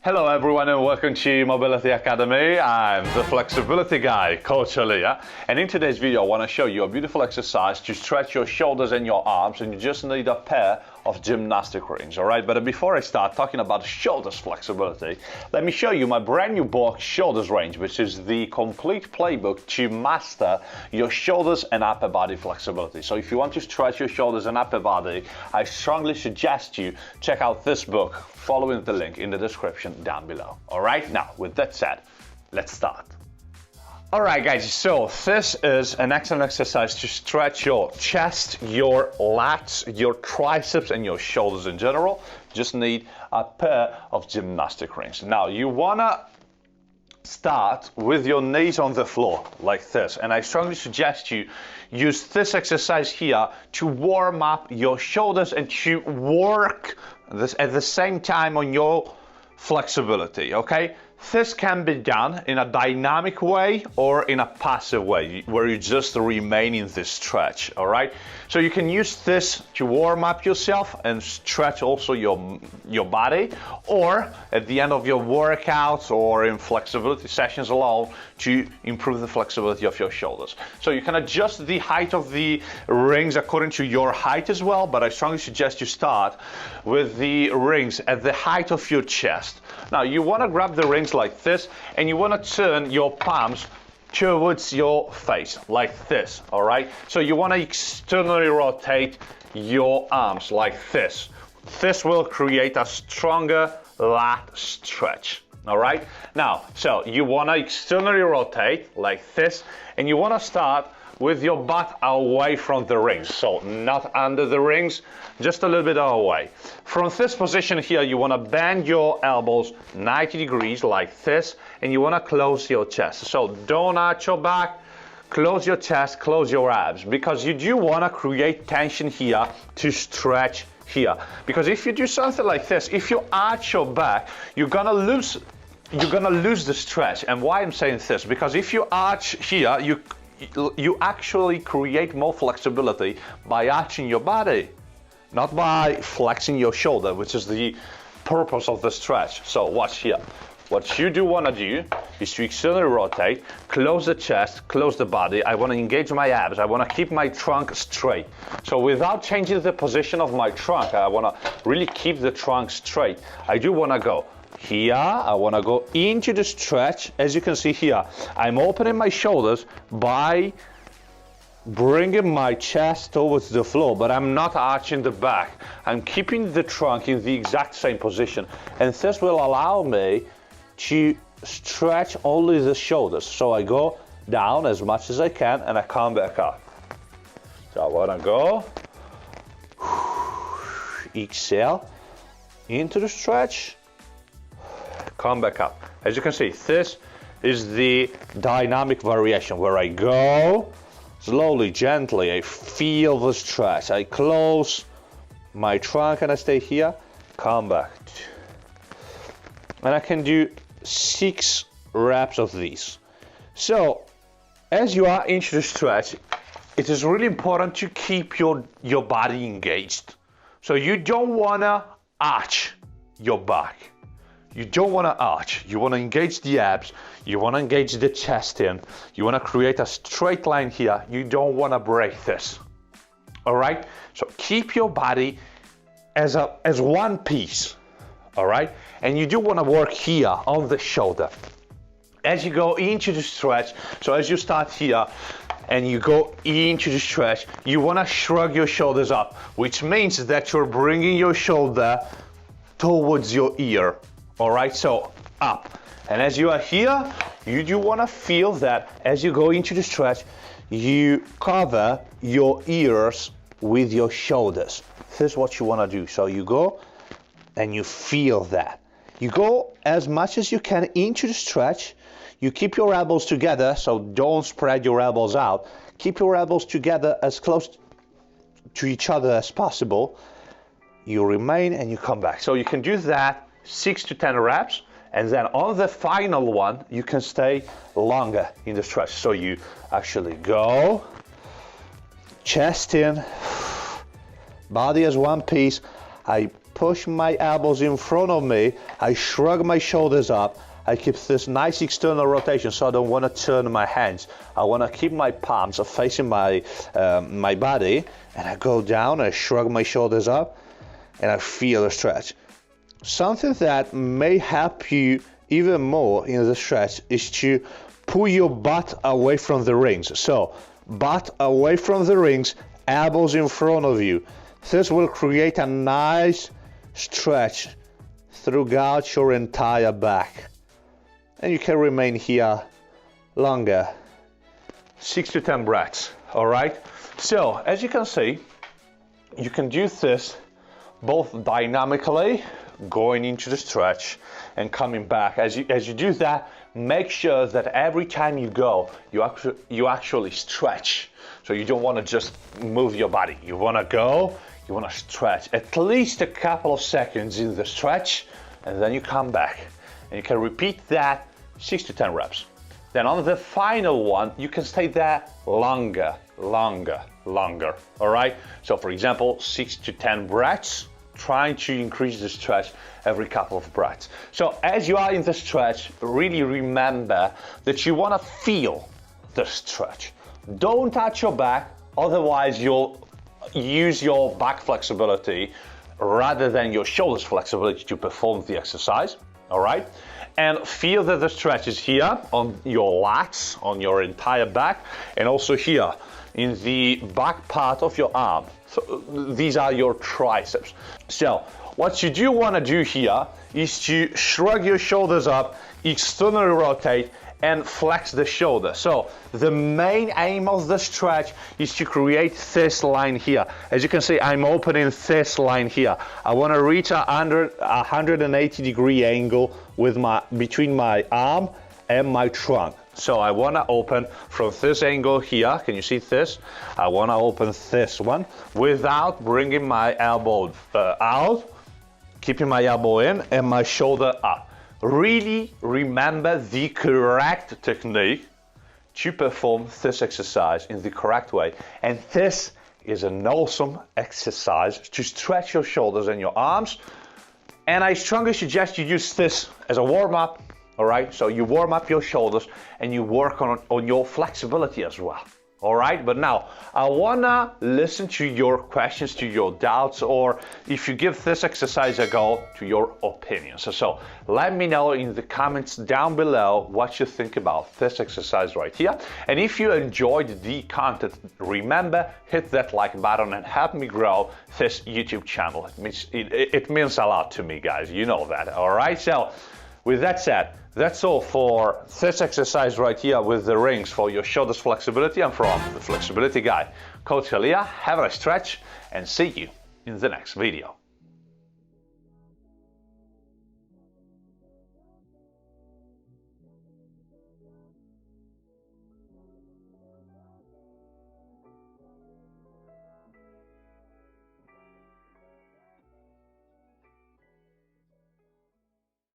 Hello everyone and welcome to Mobility Academy. I'm the flexibility guy, Coach Elia. And in today's video I want to show you a beautiful exercise to stretch your shoulders and your arms, and you just need a pair of gymnastic rings, alright? But before I start talking about shoulders flexibility, let me show you my brand new book, Shoulders Range, which is the complete playbook to master your shoulders and upper body flexibility. So if you want to stretch your shoulders and upper body, I strongly suggest you check out this book following the link in the description down below. Alright, now with that said, let's start. Alright guys, so this is an excellent exercise to stretch your chest, your lats, your triceps and your shoulders in general. Just need a pair of gymnastic rings. Now you wanna start with your knees on the floor like this, and I strongly suggest you use this exercise here to warm up your shoulders and to work this at the same time on your flexibility, okay? This can be done in a dynamic way or in a passive way where you just remain in this stretch, all right? So you can use this to warm up yourself and stretch also your body, or at the end of your workouts or in flexibility sessions alone to improve the flexibility of your shoulders. So you can adjust the height of the rings according to your height as well, but I strongly suggest you start with the rings at the height of your chest. Now you want to grab the rings like this, and you want to turn your palms towards your face like this, all right? So you want to externally rotate your arms like this. This will create a stronger lat stretch, all right? Now, so you want to externally rotate like this, and you want to start with your butt away from the rings, so not under the rings, just a little bit away. From this position here, you want to bend your elbows 90 degrees like this, and you want to close your chest. So don't arch your back, close your chest, close your abs, because you do want to create tension here to stretch here. Because if you do something like this, if you arch your back, you're gonna lose the stretch. And why I'm saying this? Because if you arch here, you actually create more flexibility by arching your body, not by flexing your shoulder, which is the purpose of the stretch. So watch here. What you do want to do is to externally rotate, close the chest, close the body. I want to engage my abs. I want to keep my trunk straight. So without changing the position of my trunk, I want to really keep the trunk straight. I do want to go here, I want to go into the stretch. As you can see here, I'm opening my shoulders by bringing my chest towards the floor, but I'm not arching the back. I'm keeping the trunk in the exact same position, and this will allow me to stretch only the shoulders. So I go down as much as I can and I come back up. So I want to go, exhale into the stretch, come back up. As you can see, this is the dynamic variation where I go slowly, gently, I feel the stretch, I close my trunk and I stay here, come back. And I can do 6 reps of these. So as you are into the stretch, it is really important to keep your body engaged. So you don't want to arch your back. You don't want to arch. You want to engage the abs. You want to engage the chest in. You want to create a straight line here. You don't want to break this. All right? So keep your body as one piece. All right? And you do want to work here on the shoulder. As you go into the stretch, so as you start here and you go into the stretch, you want to shrug your shoulders up, which means that you're bringing your shoulder towards your ear. All right, so up. And as you are here, you do want to feel that as you go into the stretch, you cover your ears with your shoulders. This is what you want to do. So you go and you feel that. You go as much as you can into the stretch. You keep your elbows together, so don't spread your elbows out. Keep your elbows together as close to each other as possible. You remain and you come back. So you can do that 6 to 10 reps, and then on the final one you can stay longer in the stretch. So you actually go, chest in, body as one piece. I push my elbows in front of me, I shrug my shoulders up, I keep this nice external rotation, so I don't want to turn my hands. I want to keep my palms facing my body, and I go down, I shrug my shoulders up, and I feel the stretch. Something that may help you even more in the stretch is to pull your butt away from the rings. So, butt away from the rings, elbows in front of you. This will create a nice stretch throughout your entire back. And you can remain here longer. 6 to 10 breaths, all right? So, as you can see, you can do this both dynamically, going into the stretch and coming back. As you do that, make sure that every time you go, you actually stretch. So you don't want to just move your body. You want to go, you want to stretch at least a couple of seconds in the stretch, and then you come back. And you can repeat that 6 to 10 reps. Then on the final one, you can stay there longer, all right? So for example, 6 to 10 breaths, trying to increase the stretch every couple of breaths. So as you are in the stretch, really remember that you want to feel the stretch. Don't touch your back, otherwise you'll use your back flexibility rather than your shoulders flexibility to perform the exercise, all right? And feel that the stretch is here on your lats, on your entire back, and also here in the back part of your arm. So these are your triceps. So what you do want to do here is to shrug your shoulders up, externally rotate, and flex the shoulder. So the main aim of the stretch is to create this line here. As you can see, I'm opening this line here. I want to reach a 180-degree angle with between my arm and my trunk. So I want to open from this angle here. Can you see this? I want to open this one without bringing my elbow out, keeping my elbow in and my shoulder up. Really remember the correct technique to perform this exercise in the correct way. And this is an awesome exercise to stretch your shoulders and your arms. And I strongly suggest you use this as a warm-up. All right, so you warm up your shoulders and you work on your flexibility as well. All right, but now I wanna listen to your questions, to your doubts, or if you give this exercise a go, to your opinions. So let me know in the comments down below what you think about this exercise right here. And if you enjoyed the content, remember, hit that like button and help me grow this YouTube channel. It means a lot to me, guys. You know that, all right? So with that said, that's all for this exercise right here with the rings for your shoulders flexibility. I'm from the Flexibility Guy, Coach Elia. Have a stretch and see you in the next video.